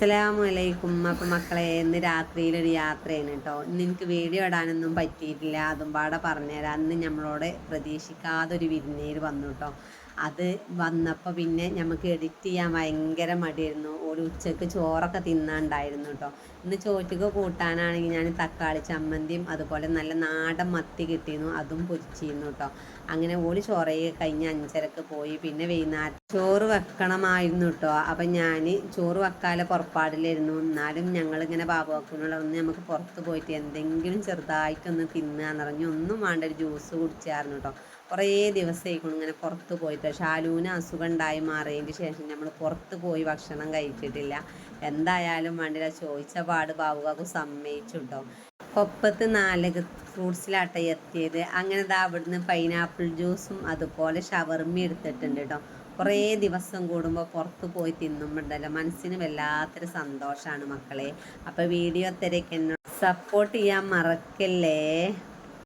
അസ്സലാമലൈക്കും. അപ്പം മക്കളെ, ഇന്ന് രാത്രിയിലൊരു യാത്രയാണ് കേട്ടോ. ഇന്ന് എനിക്ക് വീഡിയോ ഇടാനൊന്നും പറ്റിയിട്ടില്ല. അതും പാടെ പറഞ്ഞുതരാം. അന്ന് നമ്മളോട് പ്രതീക്ഷിക്കാതെ ഒരു വിരുന്നേര് വന്നു കേട്ടോ. അത് വന്നപ്പോൾ പിന്നെ നമുക്ക് എഡിറ്റ് ചെയ്യാൻ ഭയങ്കര മടിയായിരുന്നു. ഒരു ഉച്ചക്ക് ചോറൊക്കെ തിന്നാണ്ടായിരുന്നു കേട്ടോ. ഇന്ന് ചോറ്റക്ക് കൂട്ടാനാണെങ്കിൽ ഞാൻ തക്കാളി ചമ്മന്തിയും അതുപോലെ നല്ല നാടൻ മത്തി കിട്ടിയിരുന്നു, അതും പൊരിച്ചിരുന്നു കേട്ടോ. അങ്ങനെ ഓടി ചോറയെ കഴിഞ്ഞ് 5:30 പോയി. പിന്നെ വൈകുന്നേരം ചോറ് വെക്കണമായിരുന്നു കേട്ടോ. അപ്പം ഞാൻ ചോറ് വെക്കാതെ പുറപ്പാടിലായിരുന്നു. എന്നാലും ഞങ്ങളിങ്ങനെ ബാബുവാക്കുനുള്ള ഒന്ന് നമുക്ക് പുറത്ത് പോയിട്ട് എന്തെങ്കിലും ചെറുതായിട്ടൊന്ന് തിന്നാന്ന് പറഞ്ഞു. ഒന്നും വേണ്ട, ഒരു ജ്യൂസ് കുടിച്ചായിരുന്നു കേട്ടോ. കുറേ ദിവസമായിക്കണം ഇങ്ങനെ പുറത്ത് പോയിട്ട്. ഷാലൂന് അസുഖം ഉണ്ടായി മാറിയതിന് ശേഷം നമ്മൾ പുറത്ത് പോയി ഭക്ഷണം കഴിച്ചിട്ടില്ല. എന്തായാലും വേണ്ടില്ല, ചോദിച്ച പാട് ബാബുവാക്ക് സമ്മതിച്ചു കേട്ടോ. കൊപ്പത്ത് 4 ഫ്രൂട്ട്സിലാട്ടെ എത്തിയത്. അങ്ങനെ അവിടുന്ന് പൈനാപ്പിൾ ജ്യൂസും അതുപോലെ ഷവർമ്മ എടുത്തിട്ടുണ്ട് കേട്ടോ. കുറേ ദിവസം കൂടുമ്പോൾ പുറത്ത് പോയി തിന്നുമ്പോണ്ടല്ലോ മനസ്സിന് വല്ലാത്തൊരു സന്തോഷമാണ് മക്കളെ. അപ്പോൾ വീഡിയോ തിരക്ക് എന്നോട് സപ്പോർട്ട് ചെയ്യാൻ മറക്കല്ലേ.